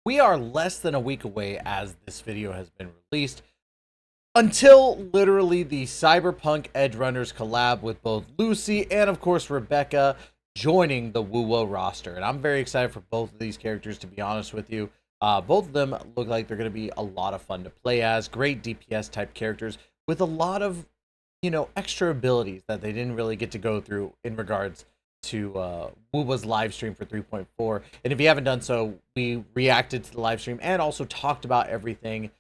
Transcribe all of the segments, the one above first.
We are less than a week away as this video has been released until literally the Cyberpunk Edge Runners collab with both Lucy and of course Rebecca joining the WuWa roster. And I'm very excited for both of these characters, to be honest with you. Both of them look like they're going to be a lot of fun to play as. Great DPS type characters with a lot of, extra abilities that they didn't really get to go through in regards to WuWa's live stream for 3.4. And if you haven't done so, we reacted to the live stream and also talked about everything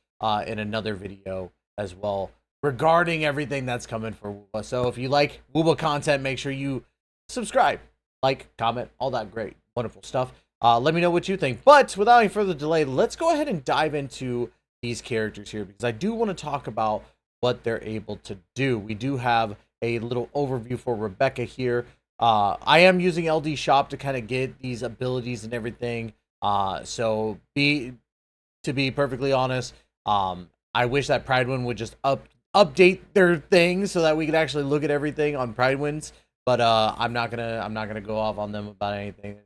in another video as well regarding everything that's coming for WuWa. So if you like WuWa content, make sure you subscribe, like, comment, all that great, wonderful stuff. Let me know what you think. But without any further delay, let's go ahead and dive into these characters here, because I do want to talk about what they're able to do. We do have a little overview for Rebecca here. I am using LD Shop to kind of get these abilities and everything. So to be perfectly honest, I wish that Pridewind would just update their thing so that we could actually look at everything on Pridewinds. But I'm not gonna go off on them about anything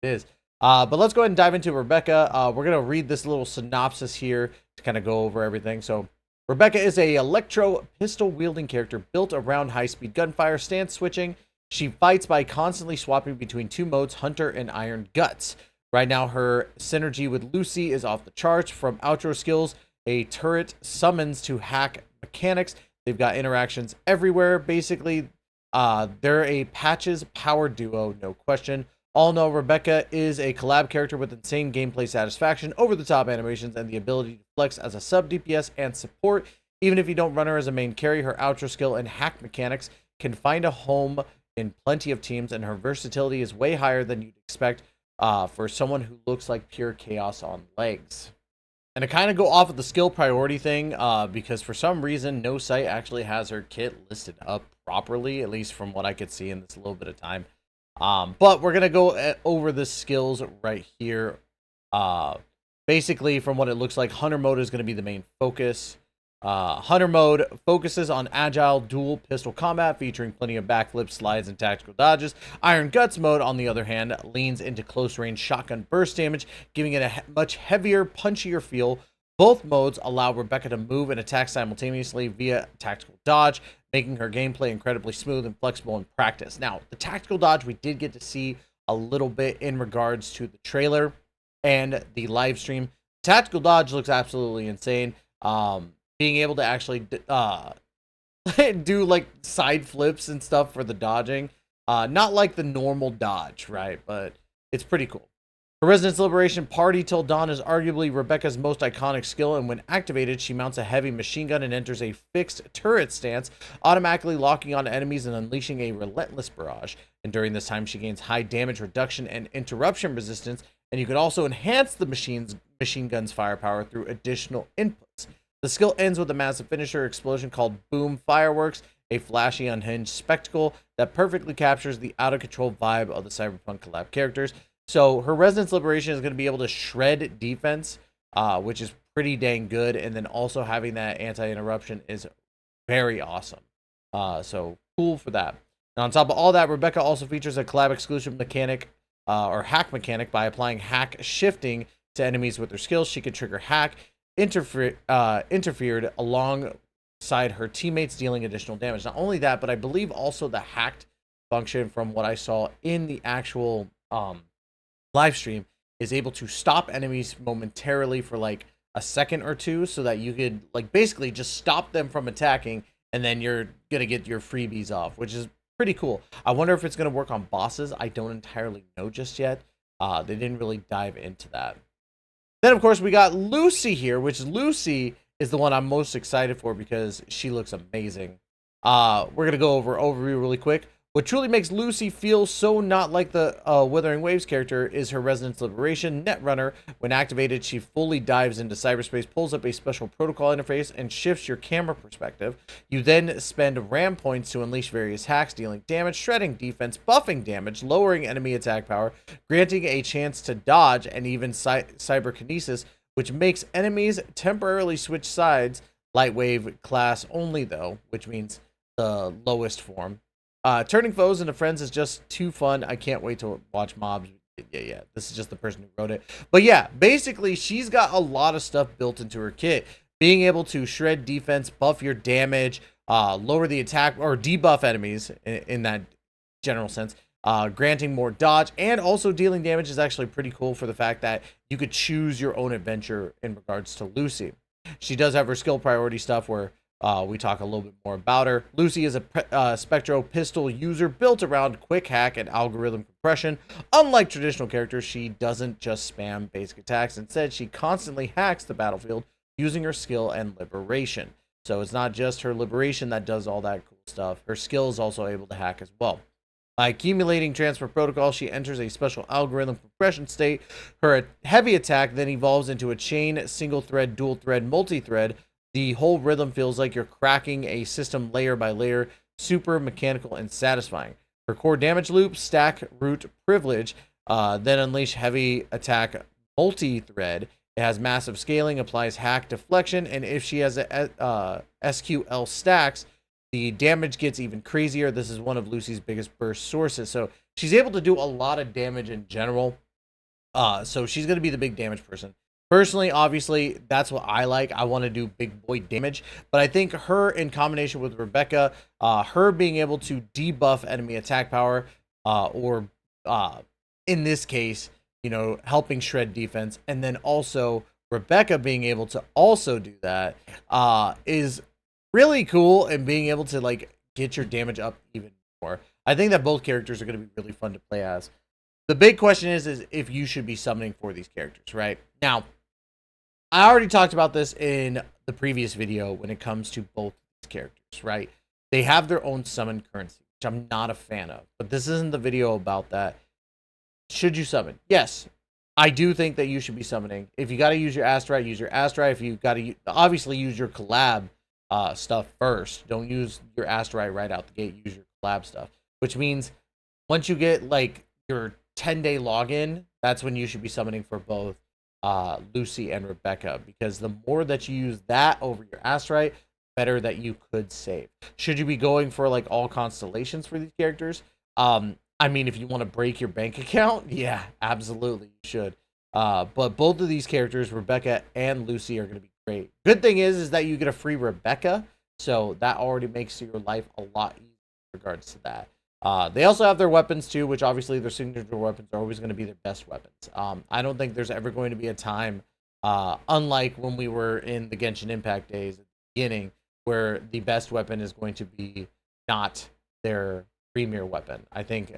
it is. But let's go ahead and dive into Rebecca. We're gonna read this little synopsis here to kind of go over everything. So Rebecca is a electro pistol wielding character built around high speed gunfire, stance switching. She fights by constantly swapping between two modes, Hunter and Iron Guts. Right now, her synergy with Lucy is off the charts. From outro skills, a turret summons to hack mechanics. They've got interactions everywhere. Basically, they're a patches power duo, no question. All know Rebecca is a collab character with insane gameplay satisfaction, over-the-top animations, and the ability to flex as a sub DPS and support. Even if you don't run her as a main carry, her outro skill and hack mechanics can find a home in plenty of teams, and her versatility is way higher than you'd expect for someone who looks like pure chaos on legs. And to kind of go off of the skill priority thing, because for some reason, no site actually has her kit listed up properly, at least from what I could see in this little bit of time. But we're going to go over the skills right here. Basically, from what it looks like, Hunter mode is going to be the main focus. Hunter mode focuses on agile dual pistol combat, featuring plenty of backflips, slides, and tactical dodges. Iron Guts mode, on the other hand, leans into close range shotgun burst damage, giving it a much heavier, punchier feel. Both modes allow Rebecca to move and attack simultaneously via tactical dodge, making her gameplay incredibly smooth and flexible in practice. Now, the tactical dodge we did get to see a little bit in regards to the trailer and the live stream. Tactical dodge looks absolutely insane. Being able to actually do like side flips and stuff for the dodging. Not like the normal dodge, right? But it's pretty cool. Her Resonance Liberation Party Till Dawn is arguably Rebecca's most iconic skill, and when activated, she mounts a heavy machine gun and enters a fixed turret stance, automatically locking on enemies and unleashing a relentless barrage. And during this time, she gains high damage reduction and interruption resistance, and you can also enhance the machine gun's firepower through additional inputs. The skill ends with a massive finisher explosion called Boom Fireworks, a flashy, unhinged spectacle that perfectly captures the out-of-control vibe of the Cyberpunk collab characters. So her Resonance Liberation is going to be able to shred defense, which is pretty dang good. And then also having that anti-interruption is very awesome. So cool for that. And on top of all that, Rebecca also features a collab exclusive mechanic or hack mechanic. By applying hack shifting to enemies with her skills, she can trigger hack interfered alongside her teammates, dealing additional damage. Not only that, but I believe also the hacked function, from what I saw in the actual live stream, is able to stop enemies momentarily for like a second or two, so that you could like basically just stop them from attacking, and then you're gonna get your freebies off, which is pretty cool. I wonder if it's gonna work on bosses. I don't entirely know just yet. They didn't really dive into that. Then of course we got Lucy here, which Lucy is the one I'm most excited for because she looks amazing. We're gonna go over overview really quick. What truly makes Lucy feel so not like the Wuthering Waves character is her Resonance Liberation Netrunner. When activated, she fully dives into cyberspace, pulls up a special protocol interface, and shifts your camera perspective. You then spend RAM points to unleash various hacks, dealing damage, shredding defense, buffing damage, lowering enemy attack power, granting a chance to dodge, and even cyberkinesis, which makes enemies temporarily switch sides. Lightwave class only, though, which means the lowest form. Turning foes into friends is just too fun. I can't wait to watch mobs Yeah. This is just the person who wrote it. But yeah, basically, she's got a lot of stuff built into her kit. Being able to shred defense, buff your damage, lower the attack, or debuff enemies in that general sense. Granting more dodge, and also dealing damage is actually pretty cool for the fact that you could choose your own adventure in regards to Lucy. She does have her skill priority stuff where we talk a little bit more about her. Lucy is a Spectro pistol user built around quick hack and algorithm compression. Unlike traditional characters, she doesn't just spam basic attacks. Instead, she constantly hacks the battlefield using her skill and liberation. So it's not just her liberation that does all that cool stuff. Her skill is also able to hack as well. By accumulating transfer protocol, she enters a special algorithm compression state. Her heavy attack then evolves into a chain, single thread, dual thread, multi-thread. The whole rhythm feels like you're cracking a system layer by layer, super mechanical and satisfying. Her core damage loop, stack, root, privilege, then unleash heavy attack, multi-thread. It has massive scaling, applies hack, deflection, and if she has a SQL stacks, the damage gets even crazier. This is one of Lucy's biggest burst sources. So she's able to do a lot of damage in general. So she's going to be the big damage person. Personally, obviously, that's what I like. I want to do big boy damage. But I think her in combination with Rebecca, her being able to debuff enemy attack power, or in this case, you know, helping shred defense, and then also Rebecca being able to also do that, is really cool, and being able to like get your damage up even more. I think that both characters are going to be really fun to play as. The big question is if you should be summoning for these characters, right? Now, I already talked about this in the previous video when it comes to both these characters, right? They have their own summon currency, which I'm not a fan of, but this isn't the video about that. Should you summon? Yes, I do think that you should be summoning. If you got to use your Astrite, use your Astrite. If you got to obviously use your collab stuff first. Don't use your Astrite right out the gate. Use your collab stuff, which means once you get like your 10-day login, that's when you should be summoning for both Lucy and Rebecca, because the more that you use that over your Astrite, better that you could save. Should you be going for like all constellations for these characters? I mean, if you want to break your bank account, yeah, absolutely you should. But both of these characters, Rebecca and Lucy, are going to be great. Good thing is that you get a free Rebecca, so that already makes your life a lot easier in regards to that. They also have their weapons too, which obviously their signature weapons are always going to be their best weapons. I don't think there's ever going to be a time, unlike when we were in the Genshin Impact days at the beginning, where the best weapon is going to be not their premier weapon. I think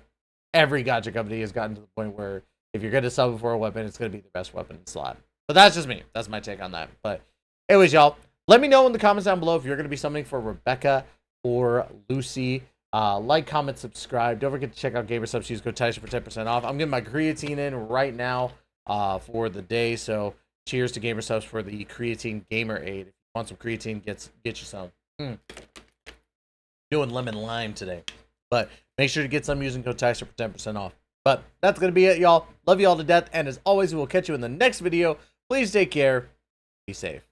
every gacha company has gotten to the point where if you're going to sub for a weapon, it's going to be the best weapon in slot. But that's just me. That's my take on that. But anyways, y'all, let me know in the comments down below if you're going to be summoning for Rebecca or Lucy. Like, comment, subscribe. Don't forget to check out GamerSubs. Use code Tyson for 10% off. I'm getting my creatine in right now for the day. So cheers to GamerSubs for the creatine gamer aid. If you want some creatine, get you some. Doing lemon lime today. But make sure to get some using code Tyson for 10% off. But that's going to be it, y'all. Love you all to death. And as always, we will catch you in the next video. Please take care. Be safe.